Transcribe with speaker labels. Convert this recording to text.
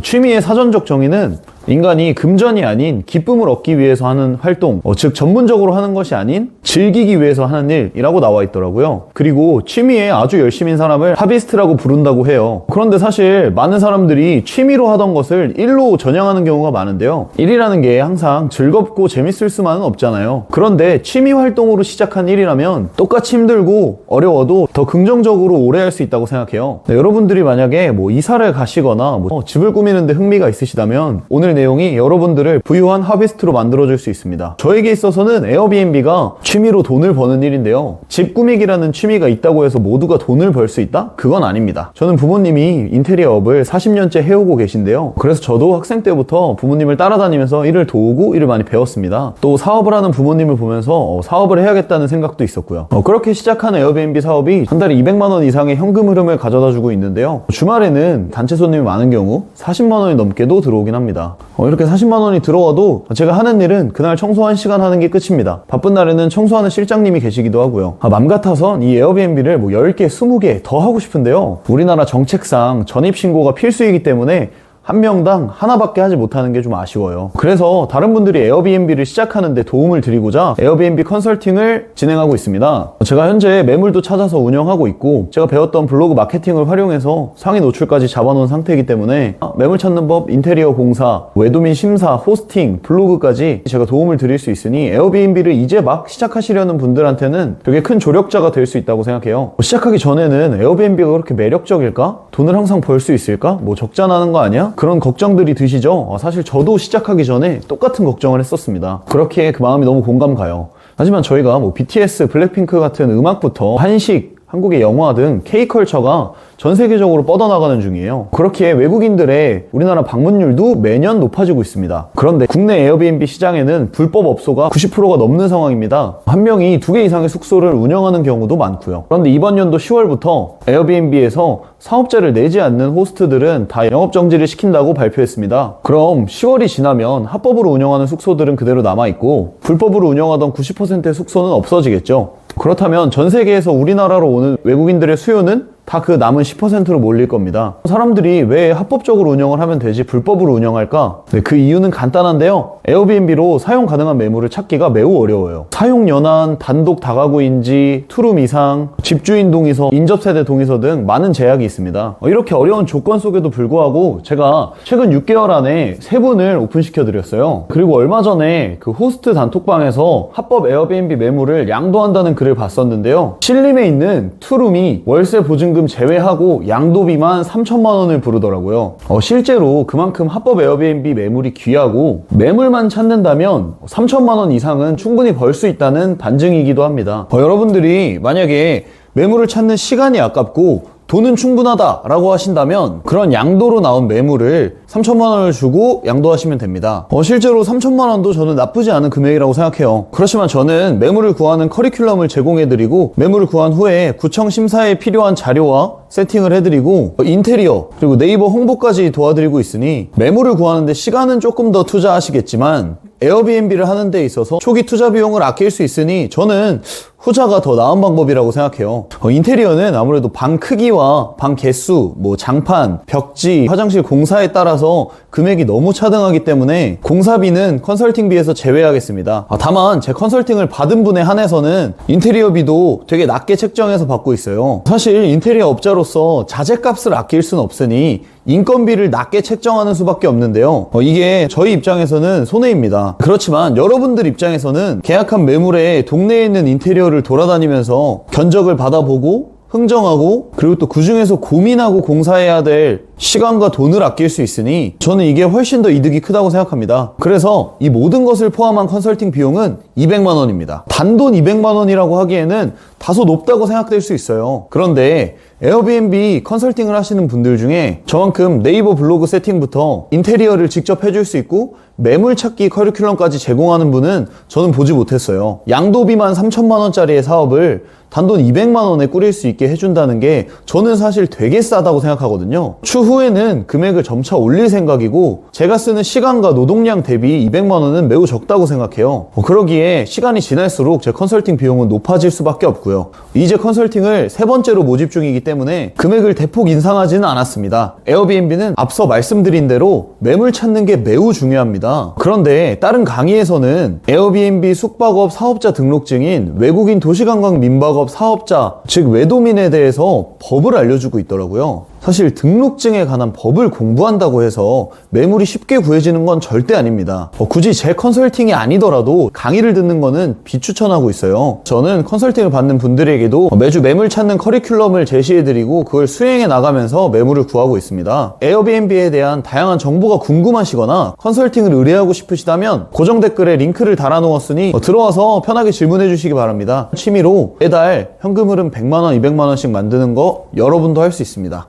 Speaker 1: 취미의 사전적 정의는 인간이 금전이 아닌 기쁨을 얻기 위해서 하는 활동, 즉 전문적으로 하는 것이 아닌 즐기기 위해서 하는 일이라고 나와 있더라고요. 그리고 취미에 아주 열심인 사람을 하비스트라고 부른다고 해요. 그런데 사실 많은 사람들이 취미로 하던 것을 일로 전향하는 경우가 많은데요. 일이라는 게 항상 즐겁고 재밌을 수만은 없잖아요. 그런데 취미 활동으로 시작한 일이라면 똑같이 힘들고 어려워도 더 긍정적으로 오래 할 수 있다고 생각해요. 네, 여러분들이 만약에 이사를 가시거나 집을 꾸미는데 흥미가 있으시다면 오늘 내용이 여러분들을 부유한 하비스트로 만들어줄 수 있습니다. 저에게 있어서는 에어비앤비가 취미로 돈을 버는 일인데요. 집 꾸미기라는 취미가 있다고 해서 모두가 돈을 벌 수 있다? 그건 아닙니다. 저는 부모님이 인테리어 업을 40년째 해오고 계신데요. 그래서 저도 학생 때부터 부모님을 따라다니면서 일을 도우고 일을 많이 배웠습니다. 또 사업을 하는 부모님을 보면서 사업을 해야겠다는 생각도 있었고요. 그렇게 시작한 에어비앤비 사업이 한 달에 200만 원 이상의 현금 흐름을 가져다주고 있는데요. 주말에는 단체 손님이 많은 경우 40만 원이 넘게도 들어오긴 합니다. 이렇게 40만 원이 들어와도 제가 하는 일은 그날 청소 1시간 하는 게 끝입니다. 바쁜 날에는 청소하는 실장님이 계시기도 하고요. 맘 같아선 이 에어비앤비를 10개, 20개 더 하고 싶은데요. 우리나라 정책상 전입신고가 필수이기 때문에 한 명당 하나밖에 하지 못하는 게 좀 아쉬워요. 그래서 다른 분들이 에어비앤비를 시작하는데 도움을 드리고자 에어비앤비 컨설팅을 진행하고 있습니다. 제가 현재 매물도 찾아서 운영하고 있고 제가 배웠던 블로그 마케팅을 활용해서 상위 노출까지 잡아놓은 상태이기 때문에 매물 찾는 법, 인테리어 공사, 외도민 심사, 호스팅, 블로그까지 제가 도움을 드릴 수 있으니 에어비앤비를 이제 막 시작하시려는 분들한테는 되게 큰 조력자가 될 수 있다고 생각해요. 시작하기 전에는 에어비앤비가 그렇게 매력적일까? 돈을 항상 벌 수 있을까? 적자 나는 거 아니야? 그런 걱정들이 드시죠? 사실 저도 시작하기 전에 똑같은 걱정을 했었습니다. 그렇게 그 마음이 너무 공감 가요. 하지만 저희가 BTS, 블랙핑크 같은 음악부터 한식, 한국의 영화 등 K컬처가 전 세계적으로 뻗어나가는 중이에요. 그렇게 외국인들의 우리나라 방문율도 매년 높아지고 있습니다. 그런데 국내 에어비앤비 시장에는 불법 업소가 90%가 넘는 상황입니다. 한 명이 2개 이상의 숙소를 운영하는 경우도 많고요. 그런데 이번 연도 10월부터 에어비앤비에서 사업자를 내지 않는 호스트들은 다 영업정지를 시킨다고 발표했습니다. 그럼 10월이 지나면 합법으로 운영하는 숙소들은 그대로 남아있고 불법으로 운영하던 90%의 숙소는 없어지겠죠. 그렇다면 전 세계에서 우리나라로 오는 외국인들의 수요는 다 그 남은 10%로 몰릴 겁니다. 사람들이 왜 합법적으로 운영을 하면 되지 불법으로 운영할까? 네, 그 이유는 간단한데요. 에어비앤비로 사용 가능한 매물을 찾기가 매우 어려워요. 사용 연한, 단독 다가구인지, 투룸 이상, 집주인 동의서, 인접세대 동의서 등 많은 제약이 있습니다. 이렇게 어려운 조건 속에도 불구하고 제가 최근 6개월 안에 3분을 오픈시켜 드렸어요. 그리고 얼마 전에 그 호스트 단톡방에서 합법 에어비앤비 매물을 양도한다는 글을 봤었는데요. 신림에 있는 투룸이 월세 보증금 제외하고 양도비만 3천만 원을 부르더라고요. 실제로 그만큼 합법 에어비앤비 매물이 귀하고 매물만 찾는다면 3천만 원 이상은 충분히 벌 수 있다는 반증이기도 합니다. 여러분들이 만약에 매물을 찾는 시간이 아깝고 돈은 충분하다라고 하신다면 그런 양도로 나온 매물을 3천만 원을 주고 양도하시면 됩니다. 실제로 3천만 원도 저는 나쁘지 않은 금액이라고 생각해요. 그렇지만 저는 매물을 구하는 커리큘럼을 제공해드리고 매물을 구한 후에 구청 심사에 필요한 자료와 세팅을 해드리고 인테리어 그리고 네이버 홍보까지 도와드리고 있으니 매물을 구하는데 시간은 조금 더 투자하시겠지만 에어비앤비를 하는 데 있어서 초기 투자 비용을 아낄 수 있으니 저는 후자가 더 나은 방법이라고 생각해요. 인테리어는 아무래도 방 크기와 방 개수, 장판, 벽지, 화장실 공사에 따라서 금액이 너무 차등하기 때문에 공사비는 컨설팅비에서 제외하겠습니다. 다만 제 컨설팅을 받은 분에 한해서는 인테리어비도 되게 낮게 책정해서 받고 있어요. 사실 인테리어 업자로서 자재값을 아낄 순 없으니 인건비를 낮게 책정하는 수밖에 없는데요. 이게 저희 입장에서는 손해입니다. 그렇지만 여러분들 입장에서는 계약한 매물에 동네에 있는 인테리어를 돌아다니면서 견적을 받아보고 흥정하고 그리고 또 그중에서 고민하고 공사해야 될 시간과 돈을 아낄 수 있으니 저는 이게 훨씬 더 이득이 크다고 생각합니다. 그래서 이 모든 것을 포함한 컨설팅 비용은 200만 원입니다. 단돈 200만 원이라고 하기에는 다소 높다고 생각될 수 있어요. 그런데 에어비앤비 컨설팅을 하시는 분들 중에 저만큼 네이버 블로그 세팅부터 인테리어를 직접 해줄 수 있고 매물 찾기 커리큘럼까지 제공하는 분은 저는 보지 못했어요. 양도비만 3천만 원짜리의 사업을 단돈 200만 원에 꾸릴 수 있게 해준다는 게 저는 사실 되게 싸다고 생각하거든요. 추후 이후에는 금액을 점차 올릴 생각이고 제가 쓰는 시간과 노동량 대비 200만 원은 매우 적다고 생각해요. 그러기에 시간이 지날수록 제 컨설팅 비용은 높아질 수밖에 없고요. 이제 컨설팅을 세 번째로 모집 중이기 때문에 금액을 대폭 인상하지는 않았습니다. 에어비앤비는 앞서 말씀드린 대로 매물 찾는 게 매우 중요합니다. 그런데 다른 강의에서는 에어비앤비 숙박업 사업자 등록증인 외국인 도시관광 민박업 사업자, 즉 외도민에 대해서 법을 알려주고 있더라고요. 사실 등록증에 관한 법을 공부한다고 해서 매물이 쉽게 구해지는 건 절대 아닙니다. 굳이 제 컨설팅이 아니더라도 강의를 듣는 거는 비추천하고 있어요. 저는 컨설팅을 받는 분들에게도 매주 매물 찾는 커리큘럼을 제시해드리고 그걸 수행해 나가면서 매물을 구하고 있습니다. 에어비앤비에 대한 다양한 정보가 궁금하시거나 컨설팅을 의뢰하고 싶으시다면 고정 댓글에 링크를 달아놓았으니 들어와서 편하게 질문해 주시기 바랍니다. 취미로 매달 현금 흐름 100만 원, 200만 원씩 만드는 거 여러분도 할 수 있습니다.